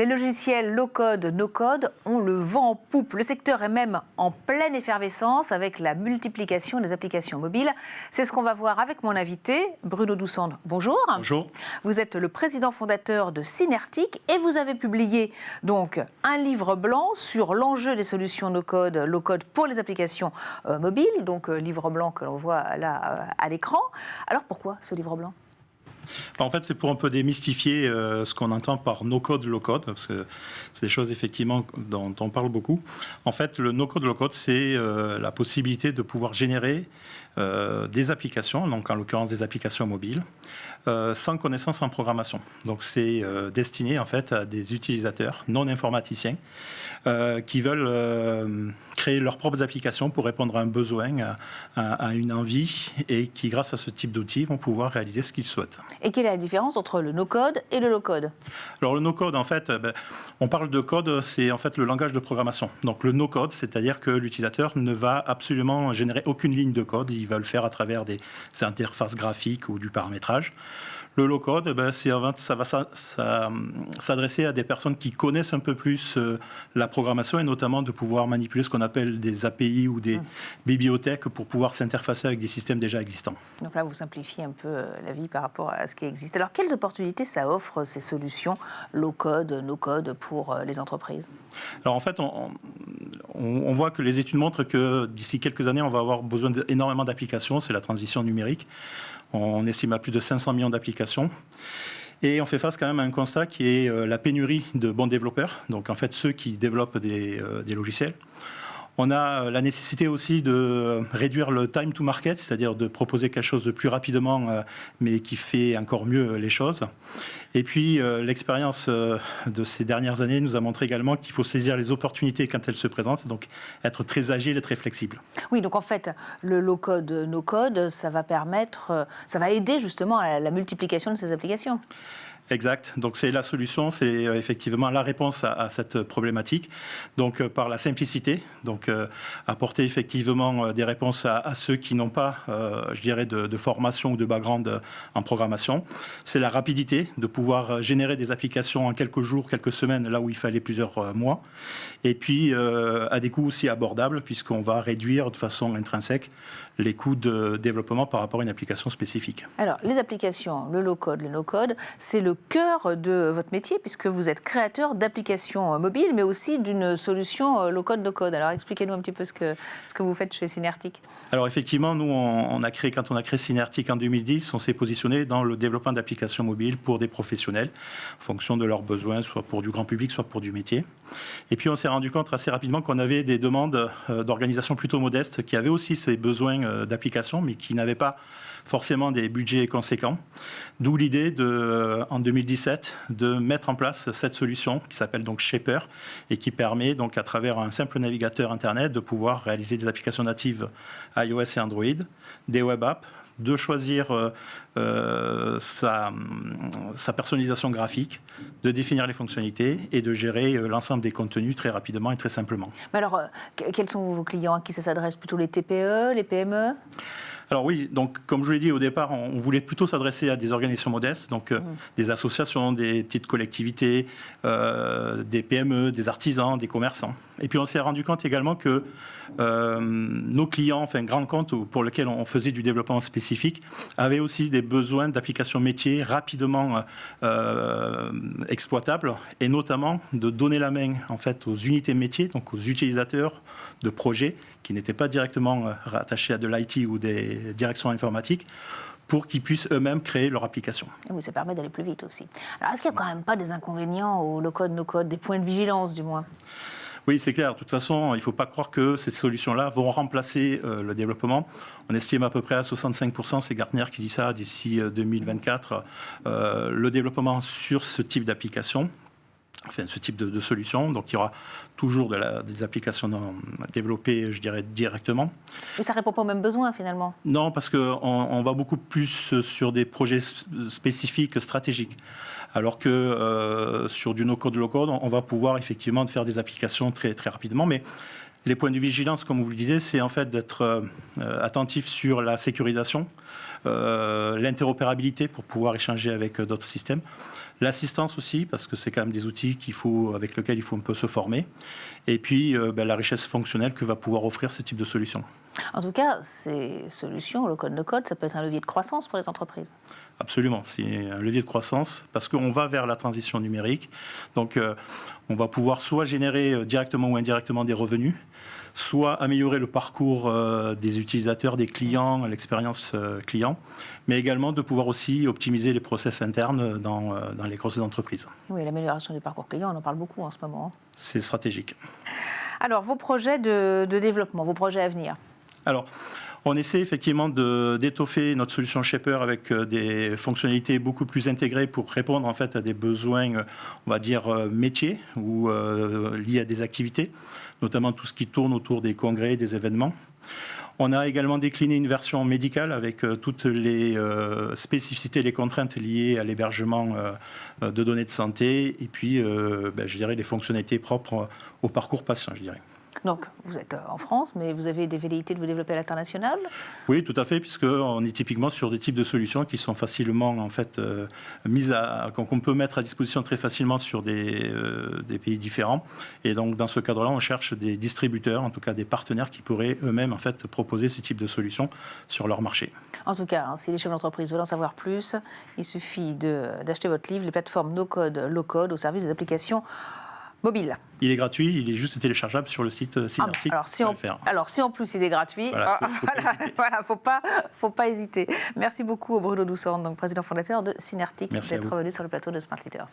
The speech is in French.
Les logiciels low-code, no-code ont le vent en poupe. Le secteur est même en pleine effervescence avec la multiplication des applications mobiles. C'est ce qu'on va voir avec mon invité, Bruno Doussande. Bonjour. Bonjour. Vous êtes le président fondateur de Synertic et vous avez publié donc un livre blanc sur l'enjeu des solutions no-code, low-code pour les applications mobiles. Donc livre blanc que l'on voit là à l'écran. Alors pourquoi ce livre blanc ? En fait, c'est pour un peu démystifier ce qu'on entend par no-code, low-code, parce que c'est des choses effectivement dont on parle beaucoup. En fait, le no-code, low-code, c'est la possibilité de pouvoir générer des applications, donc en l'occurrence des applications mobiles, sans connaissance en programmation. Donc c'est destiné en fait à des utilisateurs non informaticiens qui veulent créer leurs propres applications pour répondre à un besoin, à une envie, et qui, grâce à ce type d'outils, vont pouvoir réaliser ce qu'ils souhaitent. Et quelle est la différence entre le no-code et le low-code ? Alors le no-code, en fait, on parle de code, c'est en fait le langage de programmation. Donc le no-code, c'est-à-dire que l'utilisateur ne va absolument générer aucune ligne de code, il va le faire à travers des interfaces graphiques ou du paramétrage. Le low-code, ça va s'adresser à des personnes qui connaissent un peu plus la programmation et notamment de pouvoir manipuler ce qu'on appelle des API ou des bibliothèques pour pouvoir s'interfacer avec des systèmes déjà existants. Donc là, vous simplifiez un peu la vie par rapport à ce qui existe. Alors, quelles opportunités ça offre, ces solutions low-code, no-code pour les entreprises ? Alors en fait, on voit que les études montrent que d'ici quelques années, on va avoir besoin d'énormément d'applications. C'est la transition numérique. On estime à plus de 500 millions d'applications. Et on fait face quand même à un constat qui est la pénurie de bons développeurs, donc en fait ceux qui développent des logiciels. On a la nécessité aussi de réduire le time to market, c'est-à-dire de proposer quelque chose de plus rapidement, mais qui fait encore mieux les choses. Et puis, l'expérience de ces dernières années nous a montré également qu'il faut saisir les opportunités quand elles se présentent, donc être très agile et très flexible. Oui, donc en fait, le low-code, no-code, ça va aider justement à la multiplication de ces applications. Exact. Donc c'est la solution, c'est effectivement la réponse à cette problématique. Donc par la simplicité, donc apporter effectivement des réponses à ceux qui n'ont pas, je dirais, de formation ou de background en programmation. C'est la rapidité de pouvoir générer des applications en quelques jours, quelques semaines, là où il fallait plusieurs mois. Et puis à des coûts aussi abordables, puisqu'on va réduire de façon intrinsèque les coûts de développement par rapport à une application spécifique. Alors, les applications, le low-code, le no-code, c'est le cœur de votre métier, puisque vous êtes créateur d'applications mobiles, mais aussi d'une solution low-code, no-code. Alors, expliquez-nous un petit peu ce que vous faites chez Synertic. Alors, effectivement, nous, quand on a créé Synertic en 2010, on s'est positionné dans le développement d'applications mobiles pour des professionnels, en fonction de leurs besoins, soit pour du grand public, soit pour du métier. Et puis, on s'est rendu compte assez rapidement qu'on avait des demandes d'organisations plutôt modestes qui avaient aussi ces besoins d'applications, mais qui n'avaient pas forcément des budgets conséquents. D'où l'idée, en 2017, de mettre en place cette solution qui s'appelle donc Shaper et qui permet donc à travers un simple navigateur Internet de pouvoir réaliser des applications natives iOS et Android, des web apps, de choisir sa personnalisation graphique, de définir les fonctionnalités et de gérer l'ensemble des contenus très rapidement et très simplement. Mais alors, quels sont vos clients ? À qui ça s'adresse ? Plutôt les TPE, les PME ? Alors oui, donc comme je vous l'ai dit au départ, on voulait plutôt s'adresser à des organisations modestes, donc des associations, des petites collectivités, des PME, des artisans, des commerçants. Et puis on s'est rendu compte également que nos clients, enfin grands comptes pour lesquels on faisait du développement spécifique, avaient aussi des besoins d'applications métiers rapidement exploitables, et notamment de donner la main en fait aux unités métiers, donc aux utilisateurs de projets qui n'étaient pas directement rattachés à de l'IT ou des directions informatiques, pour qu'ils puissent eux-mêmes créer leur application. Oui, ça permet d'aller plus vite aussi. Alors, est-ce qu'il n'y a quand même pas des inconvénients au low-code, no-code, des points de vigilance du moins ? Oui, c'est clair. De toute façon, il ne faut pas croire que ces solutions-là vont remplacer le développement. On estime à peu près à 65%, c'est Gartner qui dit ça, d'ici 2024, le développement sur ce type d'application. Enfin, ce type de solution. Donc, il y aura toujours des applications développées, je dirais, directement. Mais ça ne répond pas aux mêmes besoins, finalement. Non, parce qu'on va beaucoup plus sur des projets spécifiques, stratégiques. Alors que sur du no-code, low-code, on va pouvoir effectivement faire des applications très, très rapidement. Mais Les points de vigilance, comme vous le disiez, c'est en fait d'être attentif sur la sécurisation, l'interopérabilité pour pouvoir échanger avec d'autres systèmes, l'assistance aussi, parce que c'est quand même des outils avec lesquels il faut un peu se former, et puis la richesse fonctionnelle que va pouvoir offrir ce type de solution. En tout cas, ces solutions, le code-no-code, ça peut être un levier de croissance pour les entreprises. Absolument, c'est un levier de croissance parce qu'on va vers la transition numérique. Donc, on va pouvoir soit générer directement ou indirectement des revenus, soit améliorer le parcours des utilisateurs, des clients, l'expérience client, mais également de pouvoir aussi optimiser les process internes dans les grosses entreprises. Oui, l'amélioration du parcours client, on en parle beaucoup en ce moment. C'est stratégique. Alors, vos projets de développement, vos projets à venir? Alors, on essaie effectivement d'étoffer notre solution Shaper avec des fonctionnalités beaucoup plus intégrées pour répondre en fait à des besoins, on va dire, métiers ou liés à des activités, notamment tout ce qui tourne autour des congrès, des événements. On a également décliné une version médicale avec toutes les spécificités, les contraintes liées à l'hébergement de données de santé et puis, je dirais, les fonctionnalités propres au parcours patient, je dirais. Donc, vous êtes en France, mais vous avez des velléités de vous développer à l'international? Oui, tout à fait, puisqu'on est typiquement sur des types de solutions qui sont facilement en fait, qu'on peut mettre à disposition très facilement sur des pays différents. Et donc, dans ce cadre-là, on cherche des distributeurs, en tout cas des partenaires qui pourraient eux-mêmes en fait, proposer ce type de solutions sur leur marché. En tout cas, si les chefs d'entreprise veulent en savoir plus, il suffit d'acheter votre livre, les plateformes no-code, low-code, au service des applications mobile. Il est gratuit, il est juste téléchargeable sur le site Synartic.fr. Alors, si en plus il est gratuit, faut pas hésiter. Merci beaucoup Bruno Doussant, donc président fondateur de Synartic, d'être venu sur le plateau de Smart Leaders.